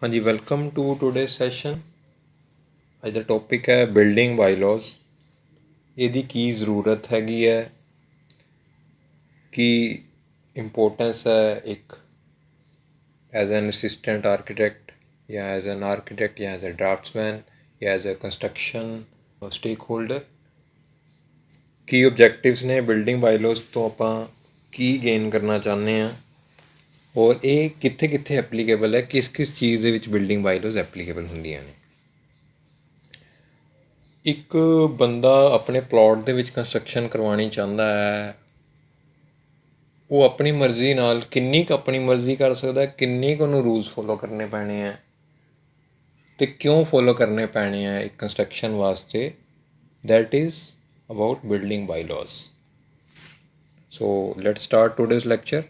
ਹਾਂਜੀ welcome to today session. ਅੱਜ ਦਾ topic ਹੈ ਬਿਲਡਿੰਗ ਬਾਈਲੌਜ਼। ਇਹਦੀ ਕੀ ਜ਼ਰੂਰਤ ਹੈਗੀ ਹੈ, ਕੀ ਇੰਪੋਰਟੈਂਸ ਹੈ ਇੱਕ ਐਜ਼ ਐਨ ਅਸਿਸਟੈਂਟ ਆਰਕੀਟੈਕਟ ਜਾਂ ਐਜ਼ ਐਨ ਆਰਕੀਟੈਕਟ ਜਾਂ ਐਜ਼ ਅ ਡਰਾਫਟਸਮੈਨ ਜਾਂ as a construction stakeholder. ਕੀ ਓਬਜੈਕਟਿਵਸ ਨੇ ਬਿਲਡਿੰਗ ਬਾਈਲੌਜ਼ ਤੋਂ, ਆਪਾਂ ਕੀ ਗੇਨ ਕਰਨਾ ਚਾਹੁੰਦੇ ਹਾਂ ਔਰ ਇਹ ਕਿੱਥੇ ਕਿੱਥੇ ਐਪਲੀਕੇਬਲ ਹੈ, ਕਿਸ ਕਿਸ ਚੀਜ਼ ਦੇ ਵਿੱਚ ਬਿਲਡਿੰਗ ਬਾਈਲੌਜ਼ ਐਪਲੀਕੇਬਲ ਹੁੰਦੀਆਂ ਨੇ। ਇੱਕ ਬੰਦਾ ਆਪਣੇ ਪਲਾਟ ਦੇ ਵਿੱਚ ਕੰਸਟਰਕਸ਼ਨ ਕਰਵਾਉਣੀ ਚਾਹੁੰਦਾ ਹੈ, ਉਹ ਆਪਣੀ ਮਰਜ਼ੀ ਨਾਲ ਕਿੰਨੀ ਕੁ ਆਪਣੀ ਮਰਜ਼ੀ ਕਰ ਸਕਦਾ, ਕਿੰਨੀ ਕੁ ਉਹਨੂੰ ਰੂਲਸ ਫੋਲੋ ਕਰਨੇ ਪੈਣੇ ਹੈ ਅਤੇ ਕਿਉਂ ਫੋਲੋ ਕਰਨੇ ਪੈਣੇ ਹੈ ਇੱਕ ਕੰਸਟਰਕਸ਼ਨ ਵਾਸਤੇ। That is about building bylaws. So let start today's lecture.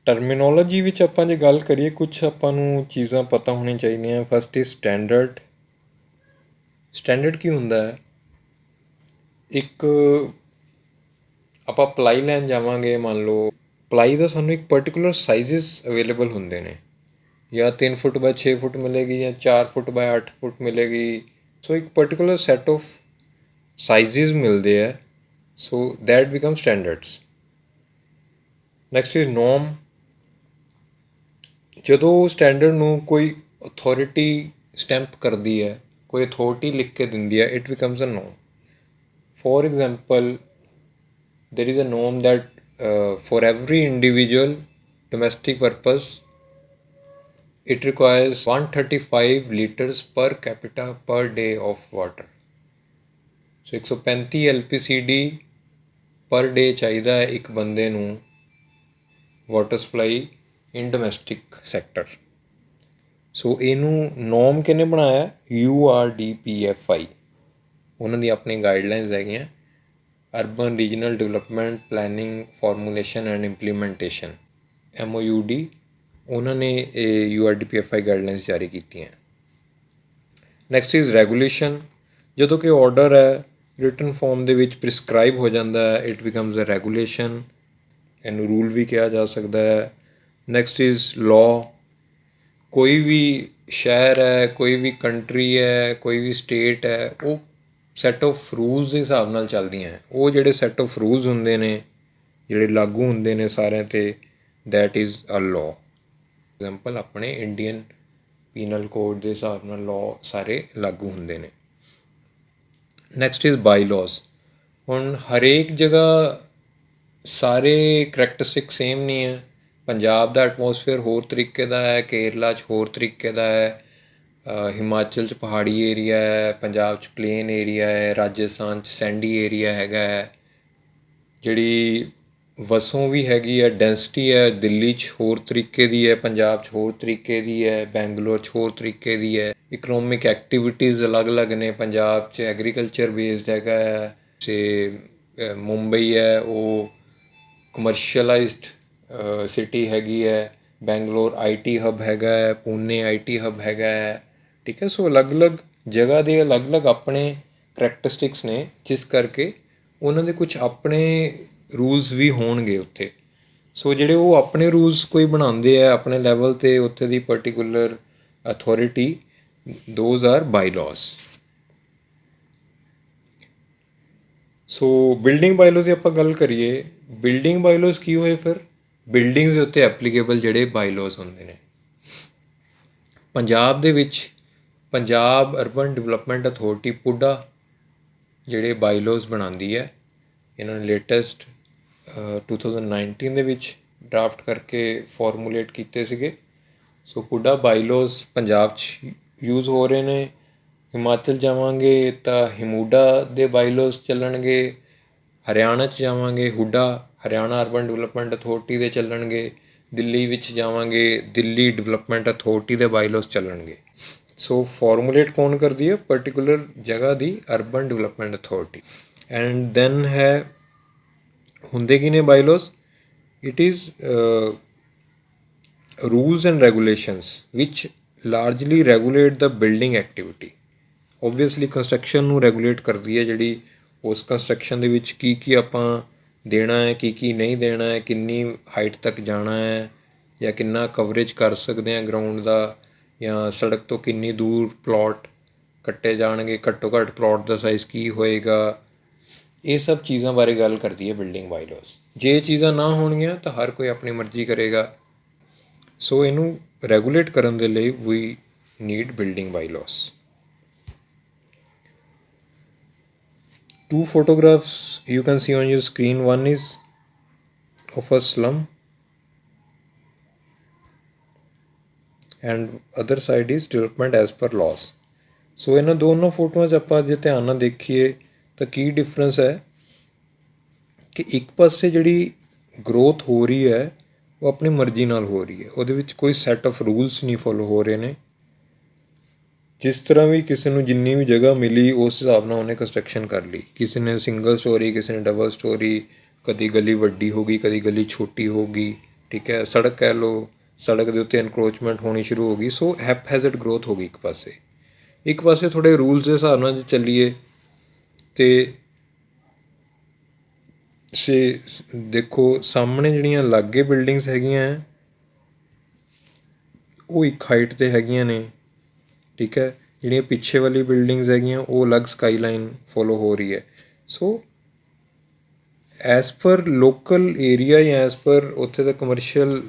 Terminology ਵਿੱਚ ਆਪਾਂ ਜੇ ਗੱਲ ਕਰੀਏ, ਕੁਛ ਆਪਾਂ ਨੂੰ ਚੀਜ਼ਾਂ ਪਤਾ ਹੋਣੀਆਂ ਚਾਹੀਦੀਆਂ। First is standard. ਸਟੈਂਡਰਡ ਕੀ ਹੁੰਦਾ ਹੈ? ਇੱਕ ਆਪਾਂ ਪਲਾਈ ਲੈਣ ਜਾਵਾਂਗੇ, ਮੰਨ ਲਓ ਪਲਾਈ ਦਾ ਸਾਨੂੰ ਇੱਕ ਪਰਟੀਕੂਲਰ ਸਾਈਜ਼ਸ ਅਵੇਲੇਬਲ ਹੁੰਦੇ ਨੇ, ਜਾਂ 3 ਫੁੱਟ ਬਾਏ 6 ਫੁੱਟ ਮਿਲੇਗੀ ਜਾਂ 4 ਫੁੱਟ ਬਾਏ 8 ਫੁੱਟ ਮਿਲੇਗੀ। ਸੋ ਇੱਕ ਪਰਟੀਕੂਲਰ ਸੈਟ ਆਫ ਸਾਈਜ਼ਸ ਮਿਲਦੇ ਹੈ। So that become standards. Next is norm. ਜਦੋਂ ਸਟੈਂਡਰਡ ਨੂੰ ਕੋਈ ਅਥੋਰਿਟੀ ਸਟੈਂਪ ਕਰਦੀ ਹੈ, ਕੋਈ ਅਥੋਰਿਟੀ ਲਿਖ ਕੇ ਦਿੰਦੀ ਹੈ, it becomes a norm. For example, there is a norm that for every individual domestic purpose, it requires 135 liters per capita per day of water. So 135 LPCD per day ਚਾਹੀਦਾ ਹੈ ਇੱਕ ਬੰਦੇ ਨੂੰ ਵਾਟਰ ਸਪਲਾਈ ਇਨ domestic sector. ਸੋ ਇਹਨੂੰ norm ਕਿਹਨੇ ਬਣਾਇਆ? URDPFI। ਉਹਨਾਂ ਦੀ ਆਪਣੀ ਗਾਈਡਲਾਈਨਸ ਹੈਗੀਆਂ। Urban regional development planning formulation and implementation, MOUD। ਉਹਨਾਂ ਨੇ ਇਹ URDPFI ਗਾਈਡਲਾਈਨਸ ਜਾਰੀ ਕੀਤੀਆਂ। Next is regulation. ਜਦੋਂ ਕਿ ਆਰਡਰ ਹੈ ਰਿਟਨ ਫਾਰਮ ਦੇ ਵਿੱਚ ਪ੍ਰਿਸਕ੍ਰਾਈਬ ਹੋ ਜਾਂਦਾ ਹੈ, ਇਟ ਬਿਕਮਸ ਅ ਰੈਗੂਲੇਸ਼ਨ। ਇਹਨੂੰ ਰੂਲ ਵੀ ਕਿਹਾ ਜਾ ਸਕਦਾ ਹੈ। Next is law. ਕੋਈ ਵੀ ਸ਼ਹਿਰ ਹੈ, ਕੋਈ ਵੀ ਕੰਟਰੀ ਹੈ, ਕੋਈ ਵੀ ਸਟੇਟ ਹੈ, ਉਹ ਸੈੱਟ ਆਫ ਰੂਲਸ ਦੇ ਹਿਸਾਬ ਨਾਲ ਚੱਲਦੀਆਂ ਹੈ। ਉਹ ਜਿਹੜੇ ਸੈੱਟ ਆਫ ਰੂਲਸ ਹੁੰਦੇ ਨੇ, ਜਿਹੜੇ ਲਾਗੂ ਹੁੰਦੇ ਨੇ ਸਾਰਿਆਂ 'ਤੇ, that is a law. Example ਆਪਣੇ ਇੰਡੀਅਨ ਪੀਨਲ ਕੋਡ ਦੇ ਹਿਸਾਬ ਨਾਲ ਲਾਅ ਸਾਰੇ ਲਾਗੂ ਹੁੰਦੇ ਨੇ। Next is bylaws. ਹੁਣ ਹਰੇਕ ਜਗ੍ਹਾ ਸਾਰੇ ਕਰੈਕਟਰਿਸਟਿਕ ਸੇਮ ਨਹੀਂ ਹੈ। ਪੰਜਾਬ ਦਾ ਐਟਮੋਸਫੇਅਰ ਹੋਰ ਤਰੀਕੇ ਦਾ ਹੈ, ਕੇਰਲਾ 'ਚ ਹੋਰ ਤਰੀਕੇ ਦਾ ਹੈ, ਹਿਮਾਚਲ 'ਚ ਪਹਾੜੀ ਏਰੀਆ ਹੈ, ਪੰਜਾਬ 'ਚ ਪਲੇਨ ਏਰੀਆ ਹੈ, ਰਾਜਸਥਾਨ 'ਚ ਸੈਂਡੀ ਏਰੀਆ ਹੈਗਾ ਹੈ। ਜਿਹੜੀ ਵਸੋਂ ਵੀ ਹੈਗੀ ਹੈ, ਡੈਂਸਿਟੀ ਹੈ, ਦਿੱਲੀ 'ਚ ਹੋਰ ਤਰੀਕੇ ਦੀ ਹੈ, ਪੰਜਾਬ 'ਚ ਹੋਰ ਤਰੀਕੇ ਦੀ ਹੈ, ਬੈਂਗਲੋਰ 'ਚ ਹੋਰ ਤਰੀਕੇ ਦੀ ਹੈ। ਇਕਨੋਮਿਕ ਐਕਟੀਵਿਟੀਜ਼ ਅਲੱਗ-ਅਲੱਗ ਨੇ। ਪੰਜਾਬ 'ਚ ਐਗਰੀਕਲਚਰ ਬੇਸਡ ਹੈਗਾ ਹੈ, ਅਤੇ ਮੁੰਬਈ ਹੈ ਉਹ ਕਮਰਸ਼ੀਅਲਾਈਜ਼ਡ ਸਿਟੀ ਹੈਗੀ ਹੈ, ਬੈਂਗਲੋਰ IT ਹੱਬ ਹੈਗਾ ਹੈ, ਪੂਨੇ IT ਹੱਬ ਹੈਗਾ ਹੈ। ਠੀਕ ਹੈ। ਸੋ ਅਲੱਗ-ਅਲੱਗ ਜਗ੍ਹਾ ਦੇ ਅਲੱਗ-ਅਲੱਗ ਆਪਣੇ ਕਰੈਕਟਰਿਸਟਿਕਸ ਨੇ, ਜਿਸ ਕਰਕੇ ਉਹਨਾਂ ਦੇ ਕੁਛ ਆਪਣੇ ਰੂਲਸ ਵੀ ਹੋਣਗੇ ਉੱਥੇ। ਸੋ ਜਿਹੜੇ ਉਹ ਆਪਣੇ ਰੂਲਸ ਕੋਈ ਬਣਾਉਂਦੇ ਆ ਆਪਣੇ ਲੈਵਲ 'ਤੇ, ਉੱਥੇ ਦੀ particular authority, those are bylaws. So building bylaws ਦੀ ਆਪਾਂ ਗੱਲ ਕਰੀਏ, ਬਿਲਡਿੰਗ ਬਾਈਲੌਜ਼ ਕੀ ਹੋਏ ਫਿਰ? ਬਿਲਡਿੰਗਸ ਦੇ ਉੱਤੇ ਐਪਲੀਕੇਬਲ ਜਿਹੜੇ ਬਾਈਲੌਜ਼ ਹੁੰਦੇ ਨੇ। ਪੰਜਾਬ ਦੇ ਵਿੱਚ Punjab urban development authority PUDA ਜਿਹੜੇ ਬਾਈਲੌਜ਼ ਬਣਾਉਂਦੀ ਹੈ। ਇਹਨਾਂ ਨੇ ਲੇਟੈਸਟ 2019 ਦੇ ਵਿੱਚ ਡਰਾਫਟ ਕਰਕੇ ਫਾਰਮੂਲੇਟ ਕੀਤੇ ਸੀਗੇ। ਸੋ ਪੁੱਡਾ ਬਾਈਲੌਜ਼ ਪੰਜਾਬ 'ਚ ਯੂਜ਼ ਹੋ ਰਹੇ ਨੇ। ਹਿਮਾਚਲ ਜਾਵਾਂਗੇ ਤਾਂ ਹਿਮੂਡਾ ਦੇ ਬਾਈਲੌਜ਼ ਚੱਲਣਗੇ। ਹਰਿਆਣਾ 'ਚ ਜਾਵਾਂਗੇ, HUDA Haryana urban development authority ਦੇ ਚੱਲਣਗੇ। ਦਿੱਲੀ ਵਿੱਚ ਜਾਵਾਂਗੇ, ਦਿੱਲੀ ਡਿਵੈਲਪਮੈਂਟ ਅਥੋਰਿਟੀ ਦੇ ਬਾਈਲੌਜ਼ ਚੱਲਣਗੇ। ਸੋ ਫਾਰਮੂਲੇਟ ਕੌਣ ਕਰਦੀ ਹੈ? ਪਰਟੀਕੂਲਰ ਜਗ੍ਹਾ ਦੀ urban development authority. And then ਹੈ, ਹੁੰਦੇ ਕੀ ਨੇ bylaws? It is rules and regulations which largely regulate the building activity. Obviously construction ਨੂੰ ਰੈਗੂਲੇਟ ਕਰਦੀ ਹੈ, ਜਿਹੜੀ ਉਸ ਕੰਸਟਰਕਸ਼ਨ ਦੇ ਵਿੱਚ ਕੀ ਕੀ ਆਪਾਂ ਦੇਣਾ ਹੈ, ਕੀ ਕੀ ਨਹੀਂ ਦੇਣਾ ਹੈ, ਕਿੰਨੀ ਹਾਈਟ ਤੱਕ ਜਾਣਾ ਹੈ, ਜਾਂ ਕਿੰਨਾ ਕਵਰੇਜ ਕਰ ਸਕਦੇ ਹਾਂ ਗਰਾਊਂਡ ਦਾ, ਜਾਂ ਸੜਕ ਤੋਂ ਕਿੰਨੀ ਦੂਰ ਪਲਾਟ ਕੱਟੇ ਜਾਣਗੇ, ਘੱਟੋ ਘੱਟ ਪਲਾਟ ਦਾ ਸਾਈਜ਼ ਕੀ ਹੋਏਗਾ, ਇਹ ਸਭ ਚੀਜ਼ਾਂ ਬਾਰੇ ਗੱਲ ਕਰਦੀ ਹੈ ਬਿਲਡਿੰਗ ਬਾਈਲੌਜ਼। ਜੇ ਇਹ ਚੀਜ਼ਾਂ ਨਾ ਹੋਣਗੀਆਂ ਤਾਂ ਹਰ ਕੋਈ ਆਪਣੀ ਮਰਜ਼ੀ ਕਰੇਗਾ। ਸੋ ਇਹਨੂੰ ਰੈਗੂਲੇਟ ਕਰਨ ਦੇ ਲਈ we need building bylaws. Two photographs you can see on your screen. One is of a slum and other side is development as per laws. ਸੋ ਇਹਨਾਂ ਦੋਨੋਂ ਫੋਟੋਆਂ 'ਚ ਆਪਾਂ ਜੇ ਧਿਆਨ ਨਾਲ ਦੇਖੀਏ ਤਾਂ ਕੀ ਡਿਫਰੈਂਸ ਹੈ ਕਿ ਇੱਕ ਪਾਸੇ ਜਿਹੜੀ ਗਰੋਥ ਹੋ ਰਹੀ ਹੈ ਉਹ ਆਪਣੀ ਮਰਜ਼ੀ ਨਾਲ ਹੋ ਰਹੀ ਹੈ, ਉਹਦੇ ਵਿੱਚ ਕੋਈ ਸੈੱਟ ਆਫ ਰੂਲਸ ਨਹੀਂ ਫੋਲੋ ਹੋ ਰਹੇ ਨੇ। ਜਿਸ ਤਰ੍ਹਾਂ ਵੀ ਕਿਸੇ ਨੂੰ ਜਿੰਨੀ ਵੀ ਜਗ੍ਹਾ ਮਿਲੀ ਉਸ ਹਿਸਾਬ ਨਾਲ ਉਹਨੇ ਕੰਸਟਰਕਸ਼ਨ ਕਰ ਲਈ। ਕਿਸੇ ਨੇ ਸਿੰਗਲ ਸਟੋਰੀ, ਕਿਸੇ ਨੇ ਡਬਲ ਸਟੋਰੀ, ਕਦੀ ਗਲੀ ਵੱਡੀ ਹੋ ਗਈ, ਕਦੀ ਗਲੀ ਛੋਟੀ ਹੋ ਗਈ, ਠੀਕ ਹੈ। ਸੜਕ ਕਹਿ ਲਓ, ਸੜਕ ਦੇ ਉੱਤੇ ਇਨਕਰੋਚਮੈਂਟ ਹੋਣੀ ਸ਼ੁਰੂ ਹੋ ਗਈ। ਸੋ ਹੈਪਹੈਜ਼ਰਡ ਗਰੋਥ ਹੋ ਗਈ ਇੱਕ ਪਾਸੇ। ਇੱਕ ਪਾਸੇ ਥੋੜ੍ਹੇ ਰੂਲਸ ਦੇ ਹਿਸਾਬ ਨਾਲ ਜੇ ਚੱਲੀਏ ਅਤੇ ਦੇਖੋ ਸਾਹਮਣੇ ਜਿਹੜੀਆਂ ਲਾਗੇ ਬਿਲਡਿੰਗਸ ਹੈਗੀਆਂ ਉਹ ਇੱਕ ਹਾਈਟ 'ਤੇ ਹੈਗੀਆਂ ਨੇ, ਠੀਕ ਹੈ। ਜਿਹੜੀਆਂ ਪਿੱਛੇ ਵਾਲੀ ਬਿਲਡਿੰਗਸ ਹੈਗੀਆਂ ਉਹ ਅਲੱਗ ਸਕਾਈ ਲਾਈਨ ਫੋਲੋ ਹੋ ਰਹੀ ਹੈ। So as per local area ਜਾਂ ਐਜ਼ ਪਰ ਉੱਥੇ ਦਾ ਕਮਰਸ਼ੀਅਲ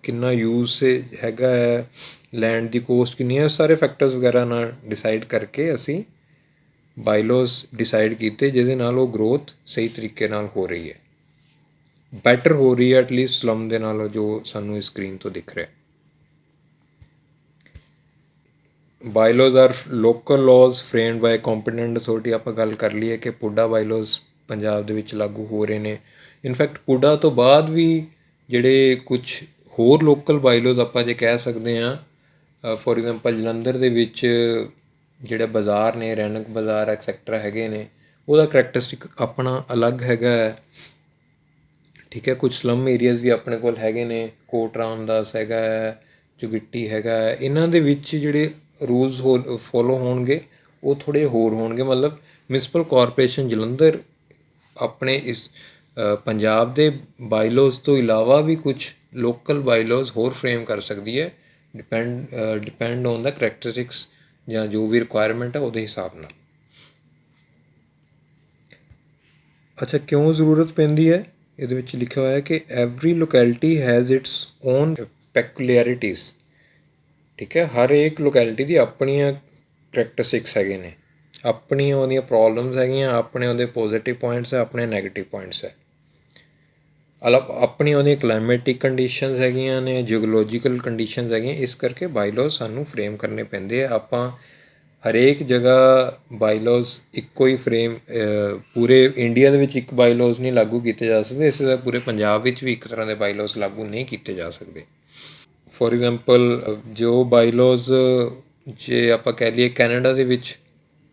ਕਿੰਨਾ ਯੂਜ਼ ਹੈਗਾ ਹੈ, ਲੈਂਡ ਦੀ ਕੋਸਟ ਕਿੰਨੀ ਹੈ, ਸਾਰੇ ਫੈਕਟਰਸ ਵਗੈਰਾ ਨਾਲ ਡਿਸਾਈਡ ਕਰਕੇ ਅਸੀਂ ਬਾਈਲੌਜ਼ ਡਿਸਾਈਡ ਕੀਤੇ ਜਿਹਦੇ ਨਾਲ ਉਹ ਗਰੋਥ ਸਹੀ ਤਰੀਕੇ ਨਾਲ ਹੋ ਰਹੀ ਹੈ, ਬੈਟਰ ਹੋ ਰਹੀ ਹੈ ਐਟਲੀਸਟ ਸਲਮ ਦੇ ਨਾਲੋਂ ਜੋ ਸਾਨੂੰ ਇਸ ਸਕਰੀਨ ਤੋਂ ਦਿਖ ਰਿਹਾ। ਬਾਈਲੌਜ਼ ਆਰ ਲੋਕਲ ਲਾਜ਼ ਫਰੇਮਡ ਬਾਈ ਕੰਪੀਟੈਂਟ ਅਥਾਰਟੀ। ਆਪਾਂ ਗੱਲ ਕਰ ਲਈਏ ਕਿ ਪੁੱਡਾ ਬਾਈਲੌਜ਼ ਪੰਜਾਬ ਦੇ ਵਿੱਚ ਲਾਗੂ ਹੋ ਰਹੇ ਨੇ। ਇਨਫੈਕਟ ਪੁੱਡਾ ਤੋਂ ਬਾਅਦ ਵੀ ਜਿਹੜੇ ਕੁਛ ਹੋਰ ਲੋਕਲ ਬਾਈਲੌਜ਼ ਆਪਾਂ ਜੇ ਕਹਿ ਸਕਦੇ ਹਾਂ, ਫੋਰ ਐਗਜ਼ਾਮਪਲ ਜਲੰਧਰ ਦੇ ਵਿੱਚ ਜਿਹੜੇ ਬਾਜ਼ਾਰ ਨੇ, ਰੈਣਕ ਬਾਜ਼ਾਰ ਐਕਸੈਕਟਰਾ ਹੈਗੇ ਨੇ, ਉਹਦਾ ਕਰੈਕਟਰਿਸਟਿਕ ਆਪਣਾ ਅਲੱਗ ਹੈਗਾ ਹੈ, ਠੀਕ ਹੈ। ਕੁਝ ਸਲਮ ਏਰੀਆਜ਼ ਵੀ ਆਪਣੇ ਕੋਲ ਹੈਗੇ ਨੇ, ਕੋਟ ਰਾਮਦਾਸ ਹੈਗਾ ਹੈ, ਚੁਗਿੱਟੀ ਹੈਗਾ ਹੈ। ਇਹਨਾਂ ਦੇ ਵਿੱਚ ਜਿਹੜੇ ਰੂਲਸ ਫੋਲੋ ਹੋਣਗੇ ਉਹ ਥੋੜ੍ਹੇ ਹੋਰ ਹੋਣਗੇ। ਮਤਲਬ ਮਿਊਨਸਿਪਲ ਕਾਰਪੋਰੇਸ਼ਨ ਜਲੰਧਰ ਆਪਣੇ ਇਸ ਪੰਜਾਬ ਦੇ ਬਾਈਲੌਜ਼ ਤੋਂ ਇਲਾਵਾ ਵੀ ਕੁਛ ਲੋਕਲ ਬਾਈਲੌਜ਼ ਹੋਰ ਫਰੇਮ ਕਰ ਸਕਦੀ ਹੈ, ਡਿਪੈਂਡ ਔਨ ਦਾ ਕਰੈਕਟਰਿਸਟਿਕਸ ਜਾਂ ਜੋ ਵੀ ਰਿਕੁਆਇਰਮੈਂਟ ਹੈ ਉਹਦੇ ਹਿਸਾਬ ਨਾਲ। ਅੱਛਾ, ਕਿਉਂ ਜ਼ਰੂਰਤ ਪੈਂਦੀ ਹੈ? ਇਹਦੇ ਵਿੱਚ ਲਿਖਿਆ ਹੋਇਆ ਹੈ ਕਿ every locality has its own peculiarities, ਠੀਕ ਹੈ। ਹਰ ਇੱਕ ਲੋਕੈਲਿਟੀ ਦੀ ਆਪਣੀਆਂ ਕਰੈਕਟਰਿਸਟਿਕਸ ਹੈਗੇ ਨੇ, ਆਪਣੀਆਂ ਉਹਦੀਆਂ ਪ੍ਰੋਬਲਮਸ ਹੈਗੀਆਂ, ਆਪਣੇ ਉਹਦੇ ਪੋਜ਼ੀਟਿਵ ਪੁਆਇੰਟਸ ਹੈ, ਆਪਣੇ ਨੈਗੇਟਿਵ ਪੁਆਇੰਟਸ ਹੈ। ਆਪਣੀਆਂ ਉਹਦੀਆਂ ਕਲਾਈਮੇਟਿਕ ਕੰਡੀਸ਼ਨਸ ਹੈਗੀਆਂ ਨੇ, ਜਿਓਲੋਜੀਕਲ ਕੰਡੀਸ਼ਨਸ ਹੈਗੀਆਂ। ਇਸ ਕਰਕੇ ਬਾਈਲੌਜ਼ ਸਾਨੂੰ ਫਰੇਮ ਕਰਨੇ ਪੈਂਦੇ ਆ। ਆਪਾਂ ਹਰੇਕ ਜਗ੍ਹਾ ਬਾਈਲੌਜ਼ ਇੱਕੋ ਹੀ ਫਰੇਮ ਪੂਰੇ ਇੰਡੀਆ ਦੇ ਵਿੱਚ ਇੱਕ ਬਾਈਲੌਜ਼ ਨਹੀਂ ਲਾਗੂ ਕੀਤੇ ਜਾ ਸਕਦੇ, ਇਸੇ ਤਰ੍ਹਾਂ ਪੂਰੇ ਪੰਜਾਬ ਵਿੱਚ ਵੀ ਇੱਕ ਤਰ੍ਹਾਂ ਦੇ ਬਾਈਲੌਜ਼ ਲਾਗੂ ਨਹੀਂ ਕੀਤੇ ਜਾ ਸਕਦੇ। ਫੋਰ ਐਗਜ਼ਾਮਪਲ ਜੋ ਬਾਈਲੌਜ਼ ਜੇ ਆਪਾਂ ਕਹਿ ਲਈਏ ਕੈਨੇਡਾ ਦੇ ਵਿੱਚ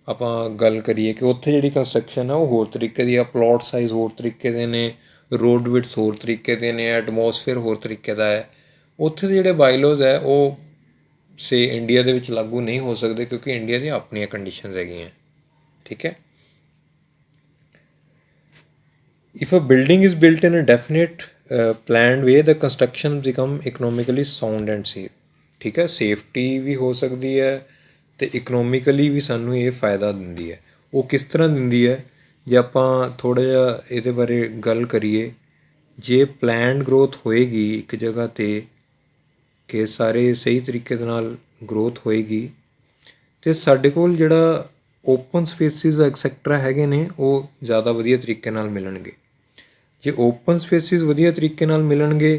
ਆਪਾਂ ਗੱਲ ਕਰੀਏ ਕਿ ਉੱਥੇ ਜਿਹੜੀ ਕੰਸਟਰਕਸ਼ਨ ਹੈ ਉਹ ਹੋਰ ਤਰੀਕੇ ਦੀ ਆ, ਪਲਾਟ ਸਾਈਜ਼ ਹੋਰ ਤਰੀਕੇ ਦੇ ਨੇ, ਰੋਡ ਵਿਡਥ ਹੋਰ ਤਰੀਕੇ ਦੇ ਨੇ, ਐਟਮੋਸਫੇਅਰ ਹੋਰ ਤਰੀਕੇ ਦਾ ਹੈ। ਉੱਥੇ ਦੇ ਜਿਹੜੇ ਬਾਈਲੌਜ਼ ਹੈ ਉਹ ਇੰਡੀਆ ਦੇ ਵਿੱਚ ਲਾਗੂ ਨਹੀਂ ਹੋ ਸਕਦੇ ਕਿਉਂਕਿ ਇੰਡੀਆ ਦੀਆਂ ਆਪਣੀਆਂ ਕੰਡੀਸ਼ਨਸ ਹੈਗੀਆਂ, ਠੀਕ ਹੈ। If a building is built in a definite planned way, the construction become economically sound and safe, ਠੀਕ ਹੈ। ਸੇਫਟੀ ਵੀ ਹੋ ਸਕਦੀ ਹੈ ਅਤੇ ਇਕਨੋਮਿਕਲੀ ਵੀ ਸਾਨੂੰ ਇਹ ਫਾਇਦਾ ਦਿੰਦੀ ਹੈ। ਉਹ ਕਿਸ ਤਰ੍ਹਾਂ ਦਿੰਦੀ ਹੈ? ਜੇ ਆਪਾਂ ਥੋੜ੍ਹਾ ਜਿਹਾ ਇਹਦੇ ਬਾਰੇ ਗੱਲ ਕਰੀਏ, ਜੇ ਪਲੈਨਡ ਗਰੋਥ ਹੋਏਗੀ ਇੱਕ ਜਗ੍ਹਾ 'ਤੇ ਕਿ ਸਾਰੇ ਸਹੀ ਤਰੀਕੇ ਦੇ ਨਾਲ ਗਰੋਥ ਹੋਏਗੀ ਅਤੇ ਸਾਡੇ ਕੋਲ ਜਿਹੜਾ ਓਪਨ ਸਪੇਸਿਸ ਐਕਸੈਕਟਰਾ ਹੈਗੇ ਨੇ ਉਹ ਜ਼ਿਆਦਾ ਵਧੀਆ ਤਰੀਕੇ ਨਾਲ ਮਿਲਣਗੇ। ਜੇ ਓਪਨ ਸਪੇਸਿਸ ਵਧੀਆ ਤਰੀਕੇ ਨਾਲ ਮਿਲਣਗੇ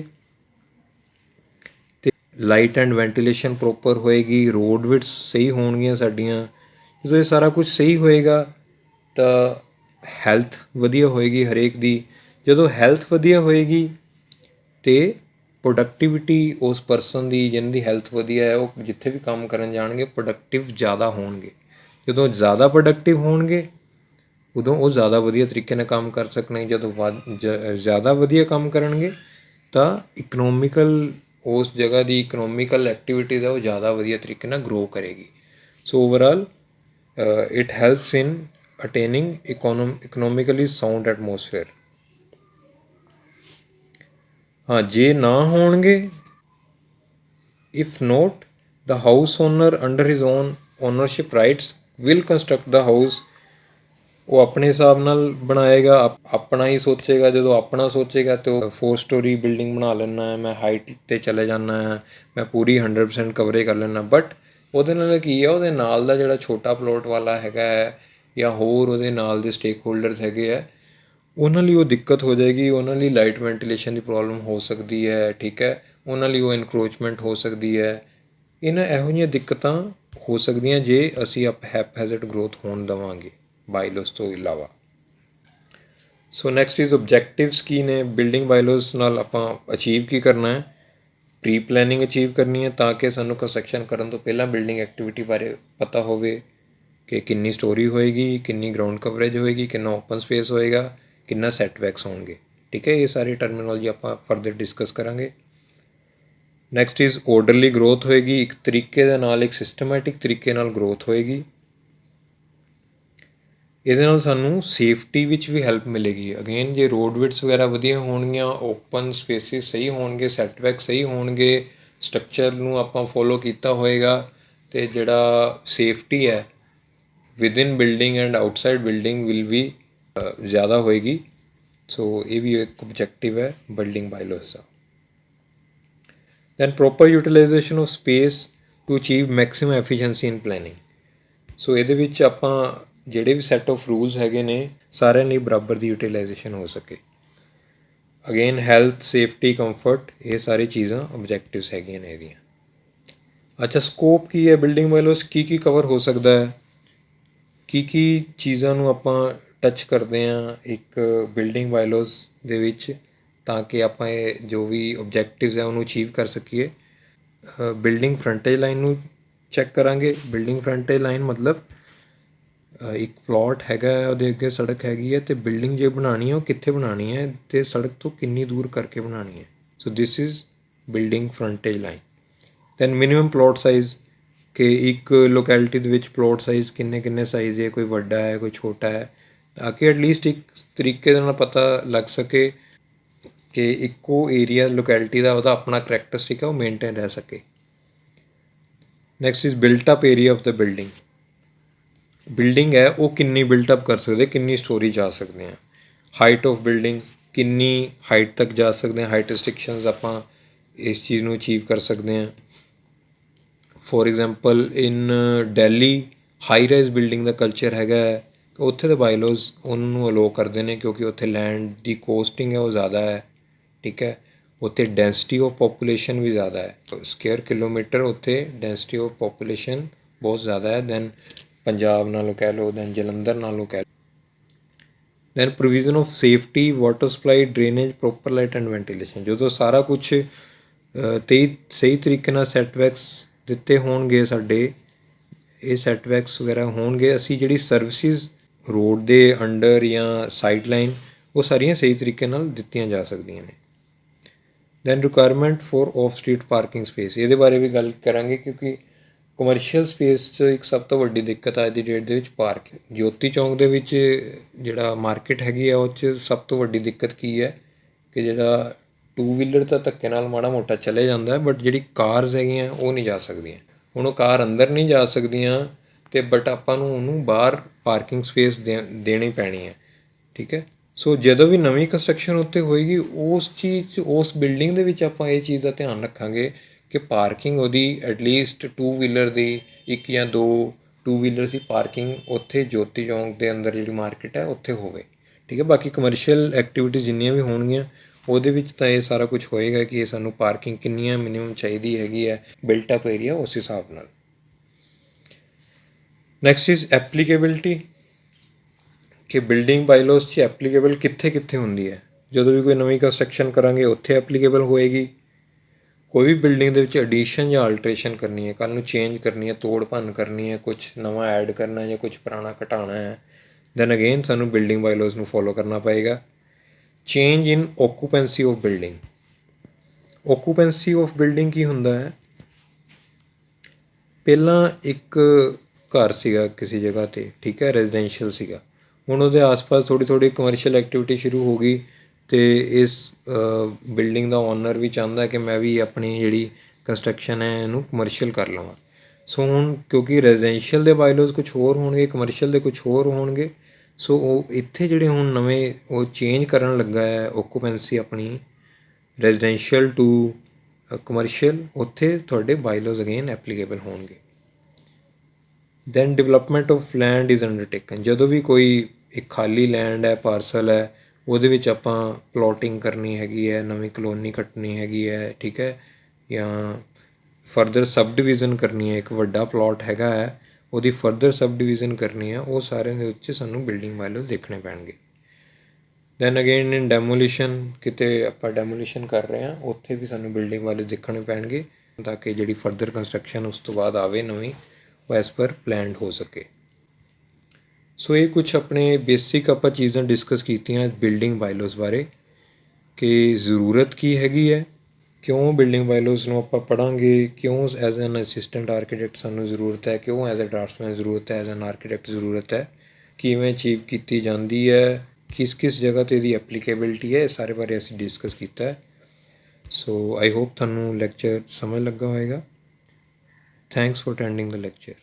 ਅਤੇ ਲਾਈਟ ਐਂਡ ਵੈਂਟੀਲੇਸ਼ਨ ਪ੍ਰੋਪਰ ਹੋਏਗੀ, ਰੋਡ ਵਿਡਥ ਸਹੀ ਹੋਣਗੀਆਂ ਸਾਡੀਆਂ, ਜਦੋਂ ਇਹ ਸਾਰਾ ਕੁਝ ਸਹੀ ਹੋਏਗਾ ਤਾਂ ਹੈਲਥ ਵਧੀਆ ਹੋਏਗੀ ਹਰੇਕ ਦੀ। ਜਦੋਂ ਹੈਲਥ ਵਧੀਆ ਹੋਏਗੀ ਅਤੇ ਪ੍ਰੋਡਕਟੀਵਿਟੀ ਉਸ ਪਰਸਨ ਦੀ ਜਿਹਨਾਂ ਦੀ ਹੈਲਥ ਵਧੀਆ ਹੈ ਉਹ ਜਿੱਥੇ ਵੀ ਕੰਮ ਕਰਨ ਜਾਣਗੇ ਪ੍ਰੋਡਕਟਿਵ ਜ਼ਿਆਦਾ ਹੋਣਗੇ। ਜਦੋਂ ਜ਼ਿਆਦਾ ਪ੍ਰੋਡਕਟਿਵ ਹੋਣਗੇ ਉਦੋਂ ਉਹ ਜ਼ਿਆਦਾ ਵਧੀਆ ਤਰੀਕੇ ਨਾਲ ਕੰਮ ਕਰ ਸਕਣਗੇ। ਜਦੋਂ ਜ਼ਿਆਦਾ ਵਧੀਆ ਕੰਮ ਕਰਨਗੇ ਤਾਂ ਇਕਨੋਮਿਕਲ ਉਸ ਜਗ੍ਹਾ ਦੀ ਇਕਨੋਮਿਕਲ ਐਕਟੀਵਿਟੀਜ਼ ਹੈ ਉਹ ਜ਼ਿਆਦਾ ਵਧੀਆ ਤਰੀਕੇ ਨਾਲ ਗਰੋ ਕਰੇਗੀ। So overall it helps in attaining economically sound atmosphere. ਹਾਂ, ਜੇ ਨਾ ਹੋਣਗੇ If not, the house owner under his own ownership rights will construct the house। ਉਹ ਆਪਣੇ ਹਿਸਾਬ ਨਾਲ ਬਣਾਏਗਾ, ਆਪਣਾ ਹੀ ਸੋਚੇਗਾ। ਜਦੋਂ ਆਪਣਾ ਸੋਚੇਗਾ ਤਾਂ ਉਹ 4 ਸਟੋਰੀ ਬਿਲਡਿੰਗ ਬਣਾ ਲੈਣਾ ਹੈ, ਮੈਂ ਹਾਈਟ 'ਤੇ ਚਲੇ ਜਾਂਦਾ ਹੈ, ਮੈਂ ਪੂਰੀ 100% ਕਵਰੇਜ ਕਰ ਲੈਣਾ। ਬਟ ਉਹਦੇ ਨਾਲ ਕੀ ਹੈ, ਉਹਦੇ ਨਾਲ ਦਾ ਜਿਹੜਾ ਛੋਟਾ ਪਲੋਟ ਵਾਲਾ ਹੈਗਾ ਹੈ ਜਾਂ ਹੋਰ ਉਹਦੇ ਨਾਲ ਦੇ ਸਟੇਕ ਹੋਲਡਰਸ ਹੈਗੇ ਹੈ, ਉਹਨਾਂ ਲਈ ਉਹ ਦਿੱਕਤ ਹੋ ਜਾਏਗੀ। ਉਹਨਾਂ ਲਈ ਲਾਈਟ ਵੈਂਟੀਲੇਸ਼ਨ ਦੀ ਪ੍ਰੋਬਲਮ ਹੋ ਸਕਦੀ ਹੈ, ਠੀਕ ਹੈ। ਉਹਨਾਂ ਲਈ ਉਹ ਇਨਕਰੋਚਮੈਂਟ ਹੋ ਸਕਦੀ ਹੈ। ਇਹਨਾਂ ਇਹੋ ਜਿਹੀਆਂ ਦਿੱਕਤਾਂ ਹੋ ਸਕਦੀਆਂ ਜੇ ਅਸੀਂ ਹੈਜ਼ਰਡ ਗਰੋਥ ਹੋਣ ਦੇਵਾਂਗੇ ਬਾਈਲੋਸ ਤੋਂ ਇਲਾਵਾ। ਸੋ ਨੈਕਸਟ ਇਜ਼ ਓਬਜੈਕਟਿਵਸ ਕੀ ਨੇ ਬਿਲਡਿੰਗ ਬਾਈਲੋਸ ਨਾਲ ਆਪਾਂ ਅਚੀਵ ਕੀ ਕਰਨਾ ਹੈ। ਪ੍ਰੀ ਪਲੈਨਿੰਗ ਅਚੀਵ ਕਰਨੀ ਹੈ ਤਾਂ ਕਿ ਸਾਨੂੰ ਕੰਸਟਰਕਸ਼ਨ ਕਰਨ ਤੋਂ ਪਹਿਲਾਂ ਬਿਲਡਿੰਗ ਐਕਟੀਵਿਟੀ ਬਾਰੇ ਪਤਾ ਹੋਵੇ ਕਿ ਕਿੰਨੀ ਸਟੋਰੀ ਹੋਏਗੀ, ਕਿੰਨੀ ਗਰਾਊਂਡ ਕਵਰੇਜ ਹੋਏਗੀ, ਕਿੰਨਾ ਓਪਨ ਸਪੇਸ ਹੋਏਗਾ, ਕਿੰਨਾ ਸੈਟਬੈਕਸ ਹੋਣਗੇ, ਠੀਕ ਹੈ। ਇਹ ਸਾਰੀ ਟਰਮੀਨੋਲੋਜੀ ਆਪਾਂ ਫਰਦਰ ਡਿਸਕਸ ਕਰਾਂਗੇ। ਨੈਕਸਟ ਇਜ਼ ਆਰਡਰਲੀ ਗਰੋਥ ਹੋਏਗੀ, ਇੱਕ ਤਰੀਕੇ ਦੇ ਨਾਲ, ਇੱਕ ਸਿਸਟਮੈਟਿਕ ਤਰੀਕੇ ਨਾਲ ਗਰੋਥ ਹੋਏਗੀ। ਇਹਦੇ ਨਾਲ ਸਾਨੂੰ ਸੇਫਟੀ ਵਿੱਚ ਵੀ ਹੈਲਪ ਮਿਲੇਗੀ। ਅਗੇਨ ਜੇ ਰੋਡ ਵਿਡਸ ਵਗੈਰਾ ਵਧੀਆ ਹੋਣਗੀਆਂ, ਓਪਨ ਸਪੇਸਿਸ ਸਹੀ ਹੋਣਗੇ, ਸੈਟਬੈਕ ਸਹੀ ਹੋਣਗੇ, ਸਟਰਕਚਰ ਨੂੰ ਆਪਾਂ ਫੋਲੋ ਕੀਤਾ ਹੋਏਗਾ, ਅਤੇ ਜਿਹੜਾ ਸੇਫਟੀ ਹੈ within building and outside building will ਵੀ ਜ਼ਿਆਦਾ ਹੋਏਗੀ। ਸੋ ਇਹ ਵੀ ਇੱਕ ਓਬਜੈਕਟਿਵ ਹੈ ਬਿਲਡਿੰਗ ਬਾਈਲੋਸ ਦਾ। Then proper utilization of space to achieve maximum efficiency in planning. So ਇਹਦੇ ਵਿੱਚ ਆਪਾਂ ਜਿਹੜੇ ਵੀ ਸੈੱਟ ਆਫ ਰੂਲਸ ਹੈਗੇ ਨੇ ਸਾਰਿਆਂ ਲਈ ਬਰਾਬਰ ਦੀ ਯੂਟੀਲਾਈਜੇਸ਼ਨ ਹੋ ਸਕੇ। ਅਗੇਨ ਹੈਲਥ, ਸੇਫਟੀ, ਕੰਫਰਟ, ਇਹ ਸਾਰੀ ਚੀਜ਼ਾਂ ਓਬਜੈਕਟਿਵਸ ਹੈਗੀਆਂ ਨੇ ਇਹਦੀਆਂ। ਅੱਛਾ, ਸਕੋਪ ਕੀ ਹੈ ਬਿਲਡਿੰਗ ਬਾਈਲੋਸ, ਕੀ ਕਵਰ ਹੋ ਸਕਦਾ ਹੈ, ਕੀ ਚੀਜ਼ਾਂ ਨੂੰ ਆਪਾਂ ਟੱਚ ਕਰਦੇ ਹਾਂ ਇੱਕ ਬਿਲਡਿੰਗ ਬਾਈਲੋਸ ਦੇ ਵਿੱਚ ਤਾਂ ਕਿ ਆਪਾਂ ਇਹ ਜੋ ਵੀ ਓਬਜੈਕਟਿਵਸ ਹੈ ਉਹਨੂੰ ਅਚੀਵ ਕਰ ਸਕੀਏ। ਬਿਲਡਿੰਗ ਫਰੰਟੇਜ ਲਾਈਨ ਨੂੰ ਚੈੱਕ ਕਰਾਂਗੇ। ਬਿਲਡਿੰਗ ਫਰੰਟੇਜ ਲਾਈਨ ਮਤਲਬ ਇੱਕ ਪਲਾਟ ਹੈਗਾ, ਉਹਦੇ ਅੱਗੇ ਸੜਕ ਹੈਗੀ ਹੈ, ਅਤੇ ਬਿਲਡਿੰਗ ਜੇ ਬਣਾਉਣੀ ਹੈ ਉਹ ਕਿੱਥੇ ਬਣਾਉਣੀ ਹੈ ਅਤੇ ਸੜਕ ਤੋਂ ਕਿੰਨੀ ਦੂਰ ਕਰਕੇ ਬਣਾਉਣੀ ਹੈ। So this is building frontage line. Then minimum plot size, ਕਿ ਇੱਕ ਲੋਕੈਲਿਟੀ ਦੇ ਵਿੱਚ ਪਲਾਟ ਸਾਈਜ਼ ਕਿੰਨੇ ਸਾਈਜ਼ ਹੈ, ਕੋਈ ਵੱਡਾ ਹੈ, ਕੋਈ ਛੋਟਾ ਹੈ, ਤਾਂ ਕਿ ਐਟਲੀਸਟ ਇੱਕ ਤਰੀਕੇ ਦੇ ਨਾਲ ਪਤਾ ਲੱਗ ਸਕੇ ਕਿ ਇੱਕੋ ਏਰੀਆ ਲੋਕੈਲਿਟੀ ਦਾ ਉਹਦਾ ਆਪਣਾ ਕਰੈਕਟਰਿਸਟਿਕ ਹੈ, ਉਹ ਮੇਨਟੇਨ ਰਹਿ ਸਕੇ। Next is built up area of the building. Building ਹੈ ਉਹ ਕਿੰਨੀ ਬਿਲਟ ਅਪ ਕਰ ਸਕਦੇ, ਕਿੰਨੀ ਸਟੋਰੀ ਜਾ ਸਕਦੇ ਹਾਂ। ਹਾਈਟ ਆਫ ਬਿਲਡਿੰਗ, ਕਿੰਨੀ ਹਾਈਟ ਤੱਕ ਜਾ ਸਕਦੇ ਹਾਂ, ਹਾਈਟ ਰਿਸਟ੍ਰਿਕਸ਼ਨਸ ਆਪਾਂ ਇਸ ਚੀਜ਼ ਨੂੰ ਅਚੀਵ ਕਰ ਸਕਦੇ ਹਾਂ। For example in Delhi high rise building ਦਾ ਕਲਚਰ ਹੈਗਾ ਹੈ, ਉੱਥੇ ਦੇ ਬਾਈਲੋਜ਼ ਉਹਨੂੰ ਅਲੋ ਕਰਦੇ ਨੇ ਕਿਉਂਕਿ ਉੱਥੇ ਲੈਂਡ ਦੀ ਕੋਸਟਿੰਗ ਹੈ ਉਹ ਜ਼ਿਆਦਾ ਹੈ, ਠੀਕ ਹੈ। ਉੱਥੇ ਡੈਂਸਿਟੀ ਆਫ ਪੋਪੂਲੇਸ਼ਨ ਵੀ ਜ਼ਿਆਦਾ ਹੈ, ਸਕੁਏਅਰ ਕਿਲੋਮੀਟਰ ਉੱਥੇ ਡੈਂਸਿਟੀ ਆਫ ਪੋਪੂਲੇਸ਼ਨ ਬਹੁਤ ਜ਼ਿਆਦਾ ਹੈ ਦੈਨ ਪੰਜਾਬ ਨਾਲੋਂ ਕਹਿ ਲਓ, ਦੈਨ ਜਲੰਧਰ ਨਾਲੋਂ ਕਹਿ ਲਓ। Then provision of safety, water supply, drainage, proper light and ventilation. ਜਦੋਂ ਸਾਰਾ ਕੁਛ ਸਹੀ ਤਰੀਕੇ ਨਾਲ ਸੈਟਬੈਕਸ ਦਿੱਤੇ ਹੋਣਗੇ ਸਾਡੇ, ਇਹ ਸੈਟਬੈਕਸ ਵਗੈਰਾ ਹੋਣਗੇ, ਅਸੀਂ ਜਿਹੜੀ ਸਰਵਿਸਿਜ਼ ਰੋਡ ਦੇ ਅੰਡਰ ਜਾਂ ਸਾਈਡ ਲਾਈਨ ਉਹ ਸਾਰੀਆਂ ਸਹੀ ਤਰੀਕੇ ਨਾਲ ਦਿੱਤੀਆਂ ਜਾ ਸਕਦੀਆਂ ਨੇ। Then requirement for off street parking space, ਇਹਦੇ ਬਾਰੇ ਵੀ ਗੱਲ ਕਰਾਂਗੇ ਕਿਉਂਕਿ ਕਮਰਸ਼ੀਅਲ ਸਪੇਸ 'ਚ ਇੱਕ ਸਭ ਤੋਂ ਵੱਡੀ ਦਿੱਕਤ ਅੱਜ ਦੀ ਡੇਟ ਦੇ ਵਿੱਚ ਪਾਰਕਿੰਗ। ਜੋਤੀ ਚੌਂਕ ਦੇ ਵਿੱਚ ਜਿਹੜਾ ਮਾਰਕੀਟ ਹੈਗੀ ਆ ਉਹ 'ਚ ਸਭ ਤੋਂ ਵੱਡੀ ਦਿੱਕਤ ਕੀ ਹੈ ਕਿ ਜਿਹੜਾ 2 ਵੀਲਰ ਤਾਂ ਧੱਕੇ ਨਾਲ ਮਾੜਾ ਮੋਟਾ ਚਲੇ ਜਾਂਦਾ, ਬਟ ਜਿਹੜੀ ਕਾਰਸ ਹੈਗੀਆਂ ਉਹ ਨਹੀਂ ਜਾ ਸਕਦੀਆਂ। ਹੁਣ ਉਹ ਕਾਰ ਅੰਦਰ ਨਹੀਂ ਜਾ ਸਕਦੀਆਂ ਅਤੇ ਬਟ ਆਪਾਂ ਨੂੰ ਉਹਨੂੰ ਬਾਹਰ ਪਾਰਕਿੰਗ ਸਪੇਸ ਦੇਣੀ ਪੈਣੀ ਹੈ, ਠੀਕ ਹੈ। ਸੋ ਜਦੋਂ ਵੀ ਨਵੀਂ ਕੰਸਟਰਕਸ਼ਨ ਉੱਤੇ ਹੋਏਗੀ ਉਸ ਚੀਜ਼ 'ਚ, ਉਸ ਬਿਲਡਿੰਗ ਦੇ ਵਿੱਚ ਆਪਾਂ ਇਹ ਚੀਜ਼ ਦਾ ਧਿਆਨ ਰੱਖਾਂਗੇ ਕਿ ਪਾਰਕਿੰਗ ਉਹਦੀ ਐਟਲੀਸਟ 2 ਵੀਲਰ ਦੀ, ਇੱਕ ਜਾਂ 2 2 ਵੀਲਰ ਦੀ ਪਾਰਕਿੰਗ ਉੱਥੇ ਜੋਤੀ ਚੌਂਕ ਦੇ ਅੰਦਰ ਜਿਹੜੀ ਮਾਰਕੀਟ ਹੈ ਉੱਥੇ ਹੋਵੇ, ਠੀਕ ਹੈ। ਬਾਕੀ ਕਮਰਸ਼ੀਅਲ ਐਕਟੀਵਿਟੀਜ਼ ਜਿੰਨੀਆਂ ਵੀ ਹੋਣਗੀਆਂ ਉਹਦੇ ਵਿੱਚ ਤਾਂ ਇਹ ਸਾਰਾ ਕੁਝ ਹੋਏਗਾ ਕਿ ਇਹ ਸਾਨੂੰ ਪਾਰਕਿੰਗ ਕਿੰਨੀਆਂ ਮਿਨੀਮਮ ਚਾਹੀਦੀ ਹੈਗੀ ਹੈ ਬਿਲਟ ਅਪ ਏਰੀਆ ਉਸ ਹਿਸਾਬ ਨਾਲ। ਨੈਕਸਟ ਇਜ਼ ਐਪਲੀਕੇਬਿਲਿਟੀ, ਕਿ ਬਿਲਡਿੰਗ ਬਾਈਲੋਸ 'ਚ ਐਪਲੀਕੇਬਲ ਕਿੱਥੇ ਹੁੰਦੀ ਹੈ। ਜਦੋਂ ਵੀ ਕੋਈ ਨਵੀਂ ਕੰਸਟਰਕਸ਼ਨ ਕਰਾਂਗੇ ਉੱਥੇ ਐਪਲੀਕੇਬਲ ਹੋਏਗੀ। ਕੋਈ ਵੀ ਬਿਲਡਿੰਗ ਦੇ ਵਿੱਚ ਐਡੀਸ਼ਨ ਜਾਂ ਆਲਟਰੇਸ਼ਨ ਕਰਨੀ ਹੈ, ਕੱਲ੍ਹ ਨੂੰ ਚੇਂਜ ਕਰਨੀ ਹੈ, ਤੋੜ ਭੰਨ ਕਰਨੀ ਹੈ, ਕੁਛ ਨਵਾਂ ਐਡ ਕਰਨਾ ਜਾਂ ਕੁਛ ਪੁਰਾਣਾ ਘਟਾਉਣਾ ਹੈ, ਦੈਨ ਅਗੇਨ ਸਾਨੂੰ ਬਿਲਡਿੰਗ ਬਾਈਲੋਸ ਨੂੰ ਫੋਲੋ ਕਰਨਾ ਪਏਗਾ। Change in occupancy of building. Occupancy of building ਕੀ ਹੁੰਦਾ ਹੈ, ਪਹਿਲਾਂ ਇੱਕ ਘਰ ਸੀਗਾ ਕਿਸੇ ਜਗ੍ਹਾ 'ਤੇ, ਠੀਕ ਹੈ, ਰੈਜ਼ੀਡੈਂਸ਼ੀਅਲ ਸੀਗਾ। ਹੁਣ ਉਹਦੇ ਆਸ-ਪਾਸ ਥੋੜ੍ਹੀ ਕਮਰਸ਼ੀਅਲ ਐਕਟੀਵਿਟੀ ਸ਼ੁਰੂ ਹੋ ਗਈ ਅਤੇ ਇਸ ਬਿਲਡਿੰਗ ਦਾ ਓਨਰ ਵੀ ਚਾਹੁੰਦਾ ਕਿ ਮੈਂ ਵੀ ਆਪਣੀ ਜਿਹੜੀ ਕੰਸਟਰਕਸ਼ਨ ਹੈ ਇਹਨੂੰ ਕਮਰਸ਼ੀਅਲ ਕਰ ਲਵਾਂ। ਸੋ ਹੁਣ ਕਿਉਂਕਿ ਰੈਜ਼ੀਡੈਂਸ਼ੀਅਲ ਦੇ ਬਾਇਲੋਜ਼ ਕੁਛ ਹੋਰ ਹੋਣਗੇ, ਕਮਰਸ਼ੀਅਲ ਦੇ ਕੁਛ ਹੋਰ ਹੋਣਗੇ। ਸੋ ਉਹ ਇੱਥੇ ਜਿਹੜੇ ਹੁਣ ਨਵੇਂ ਉਹ ਚੇਂਜ ਕਰਨ ਲੱਗਾ ਹੈ ਓਕੂਪੈਂਸੀ ਆਪਣੀ ਰੈਜ਼ੀਡੈਂਸ਼ੀਅਲ ਟੂ ਕਮਰਸ਼ੀਅਲ, ਉੱਥੇ ਤੁਹਾਡੇ ਬਾਇਲੋਜ਼ ਅਗੇਨ ਐਪਲੀਕੇਬਲ ਹੋਣਗੇ। Then development of land is undertaken. ਜਦੋਂ ਵੀ ਕੋਈ ਇੱਕ ਖਾਲੀ ਲੈਂਡ ਹੈ, ਪਾਰਸਲ ਹੈ, ਉਹਦੇ ਵਿੱਚ ਆਪਾਂ ਪਲੋਟਿੰਗ ਕਰਨੀ ਹੈਗੀ ਹੈ, ਨਵੀਂ ਕਲੋਨੀ ਕੱਟਣੀ ਹੈਗੀ ਹੈ, ਠੀਕ ਹੈ, ਜਾਂ ਫਰਦਰ ਸਬ ਡਿਵੀਜ਼ਨ ਕਰਨੀ ਹੈ, ਇੱਕ ਵੱਡਾ ਪਲੋਟ ਹੈਗਾ ਹੈ ਉਹਦੀ ਫਰਦਰ ਸਬ ਡਿਵੀਜ਼ਨ ਕਰਨੀ ਹੈ, ਉਹ ਸਾਰਿਆਂ ਦੇ ਉੱਤੇ ਸਾਨੂੰ ਬਿਲਡਿੰਗ ਬਾਇਲੋਜ਼ ਦੇਖਣੇ ਪੈਣਗੇ। ਦੈਨ ਅਗੇਨ ਇਨ ਡੈਮੋਲੀਸ਼ਨ, ਕਿਤੇ ਆਪਾਂ ਡੈਮੋਲੀਸ਼ਨ ਕਰ ਰਹੇ ਹਾਂ ਉੱਥੇ ਵੀ ਸਾਨੂੰ ਬਿਲਡਿੰਗ ਬਾਇਲੋਜ਼ ਦੇਖਣੇ ਪੈਣਗੇ ਤਾਂ ਕਿ ਜਿਹੜੀ ਫਰਦਰ ਕੰਸਟਰਕਸ਼ਨ ਉਸ ਤੋਂ ਬਾਅਦ ਆਵੇ ਨਵੀਂ, ਉਹ ਐਜ਼ ਪਰ ਪਲੈਨਡ ਹੋ ਸਕੇ। ਸੋ ਇਹ ਕੁਛ ਆਪਣੇ ਬੇਸਿਕ ਆਪਾਂ ਚੀਜ਼ਾਂ ਡਿਸਕਸ ਕੀਤੀਆਂ ਬਿਲਡਿੰਗ ਬਾਇਲੋਜ਼ ਬਾਰੇ ਕਿ ਜ਼ਰੂਰਤ ਕੀ ਹੈਗੀ ਹੈ, ਕਿਉਂ ਬਿਲਡਿੰਗ ਬਾਇਲੋਜ਼ ਨੂੰ ਆਪਾਂ ਪੜ੍ਹਾਂਗੇ, ਕਿਉਂ ਐਜ਼ ਐਨ ਅਸਿਸਟੈਂਟ ਆਰਕੀਟੈਕਟ ਸਾਨੂੰ ਜ਼ਰੂਰਤ ਹੈ, ਕਿਉਂ ਐਜ਼ ਅ ਡਰਾਫਟਸਮੈਨ ਜ਼ਰੂਰਤ ਹੈ, ਐਜ਼ ਐਨ ਆਰਕੀਟੈਕਟ ਜ਼ਰੂਰਤ ਹੈ, ਕਿਵੇਂ ਅਚੀਵ ਕੀਤੀ ਜਾਂਦੀ ਹੈ, ਕਿਸ ਕਿਸ ਜਗ੍ਹਾ 'ਤੇ ਇਹਦੀ ਐਪਲੀਕੇਬਿਲਿਟੀ ਹੈ, ਇਹ ਸਾਰੇ ਬਾਰੇ ਅਸੀਂ ਡਿਸਕਸ ਕੀਤਾ ਹੈ। ਸੋ ਆਈ ਹੋਪ ਤੁਹਾਨੂੰ ਲੈਕਚਰ ਸਮਝ ਲੱਗਾ ਹੋਏਗਾ। Thanks for attending the lecture.